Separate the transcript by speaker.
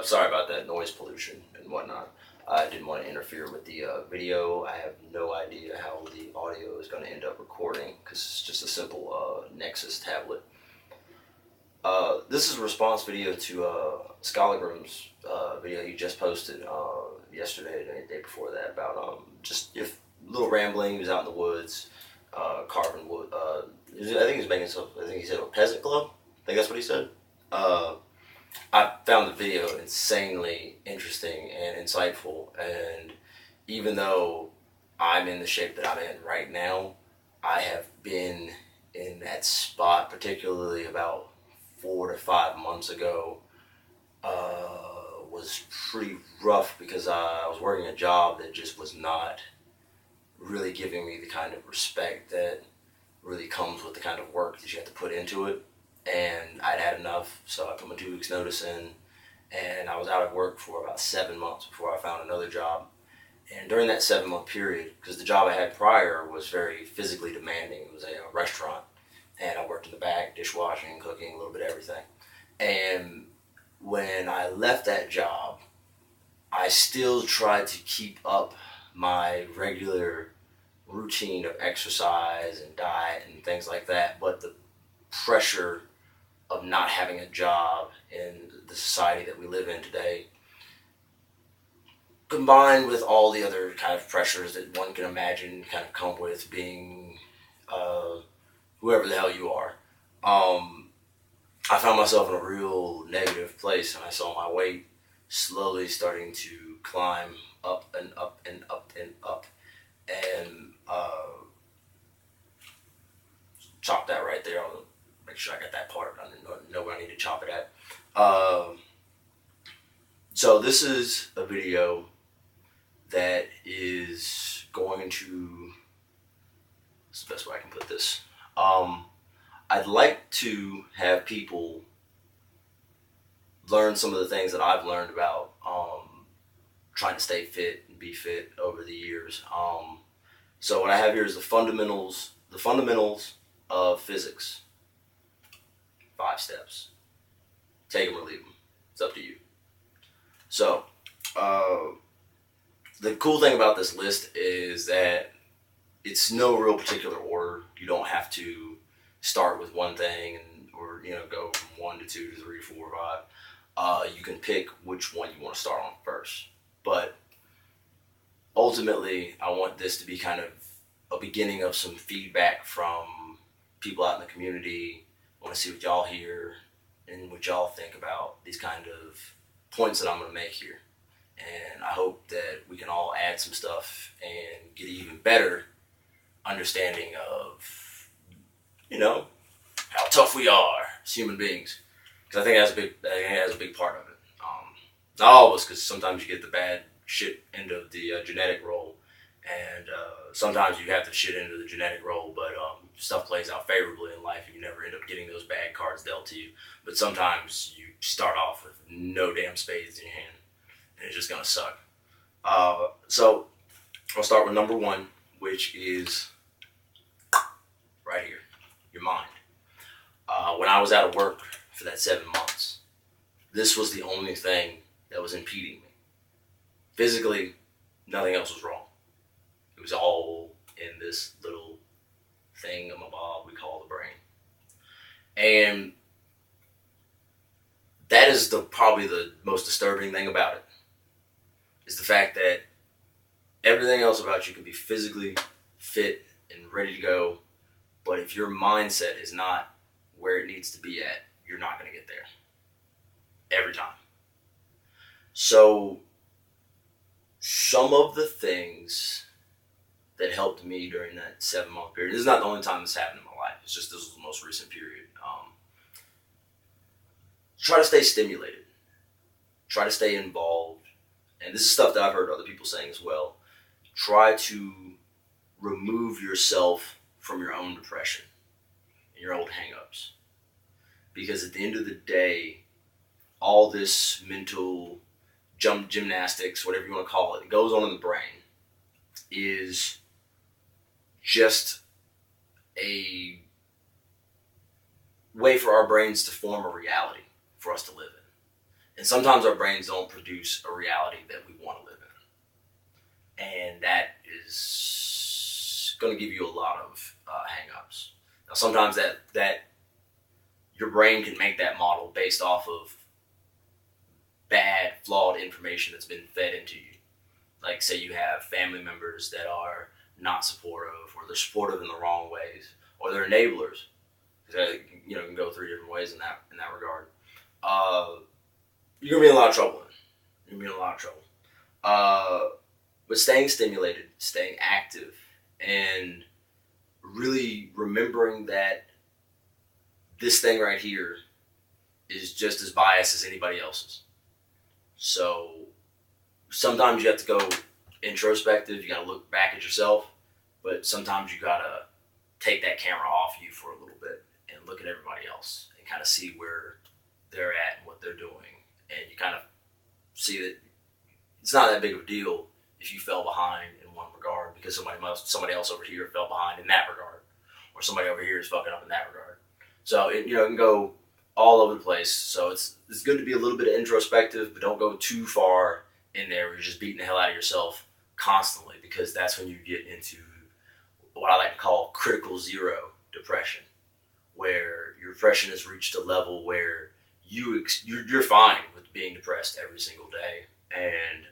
Speaker 1: Sorry about that noise pollution and whatnot. I didn't want to interfere with the video. I have no idea how the audio is going to end up recording because it's just a simple Nexus tablet. This is a response video to Skallagrim's video he just posted yesterday and the day before that about just if little rambling. He was out in the woods carving wood. I think he was making some. I think he said a peasant club. I think that's what he said. I found the video insanely interesting and insightful, and even though I'm in the shape that I'm in right now, I have been in that spot, particularly about 4 to 5 months ago. Was pretty rough because I was working a job that just was not really giving me the kind of respect that really comes with the kind of work that you have to put into it. And I'd had enough, so I put my 2 weeks notice in, and I was out of work for about 7 months before I found another job. And during that 7-month period, because the job I had prior was very physically demanding, it was a restaurant, and I worked in the back, dishwashing, cooking, a little bit of everything. And when I left that job, I still tried to keep up my regular routine of exercise and diet and things like that, but the pressure of not having a job in the society that we live in today, combined with all the other kind of pressures that one can imagine kind of come with being whoever the hell you are, I found myself in a real negative place, and I saw my weight slowly starting to climb up and up and up and up, and chop that right there. I'll make sure I got that part. I didn't know where I need to chop it at. So this is a video that is going to, that's the best way I can put this. I'd like to have people learn some of the things that I've learned about trying to stay fit and be fit over the years. So what I have here is the fundamentals of physics. 5 steps. Take them or leave them. It's up to you. So, the cool thing about this list is that it's no real particular order. You don't have to start with one thing or go from 1 to 2 to 3 to 4 or 5. You can pick which one you want to start on first. But ultimately, I want this to be kind of a beginning of some feedback from people out in the community. I want to see what y'all hear and what y'all think about these kind of points that I'm going to make here. And I hope that we can all add some stuff and get an even better understanding of, how tough we are as human beings. Because I think it has a big part of it. Not all of us, because sometimes you get the bad shit end of the genetic role, and sometimes you have the shit end of the genetic role, but stuff plays out favorably in life and you never end up getting those bad cards dealt to you. But sometimes you start off with no damn spades in your hand and it's just gonna suck. So I'll start with number 1, which is right here, your mind. When I was out of work for that 7 months, this was the only thing that was impeding me. Physically, nothing else was wrong. It was all in this little thingamabob we call the brain. And that is probably the most disturbing thing about it, is the fact that everything else about you can be physically fit and ready to go, but if your mindset is not where it needs to be at, you're not going to get there. Every time. So, some of the things that helped me during that 7-month period, this is not the only time this happened in my life, it's just this was the most recent period. Try to stay stimulated. Try to stay involved. And this is stuff that I've heard other people saying as well. Try to remove yourself from your own depression and your old hang-ups. Because at the end of the day, all this mental gymnastics, whatever you want to call it, goes on in the brain, is just a way for our brains to form a reality for us to live in. And sometimes our brains don't produce a reality that we want to live in. And that is going to give you a lot of hang-ups. Now, sometimes that your brain can make that model based off of bad, flawed information that's been fed into you. Like, say you have family members that are not supportive, or they're supportive in the wrong ways, or they're enablers. You know, can go three different ways in that regard. You're gonna be in a lot of trouble. You're gonna be in a lot of trouble. But staying stimulated, staying active, and really remembering that this thing right here is just as biased as anybody else's. So sometimes you have to go introspective. You got to look back at yourself, but sometimes you got to take that camera off you for a little bit and look at everybody else and kind of see where they're at and what they're doing. And you kind of see that it's not that big of a deal if you fell behind in one regard because somebody else over here fell behind in that regard, or somebody over here is fucking up in that regard. So it can go all over the place. So it's good to be a little bit introspective, but don't go too far in there where you're just beating the hell out of yourself constantly, because that's when you get into what I like to call critical zero depression, where your depression has reached a level where you're fine with being depressed every single day, and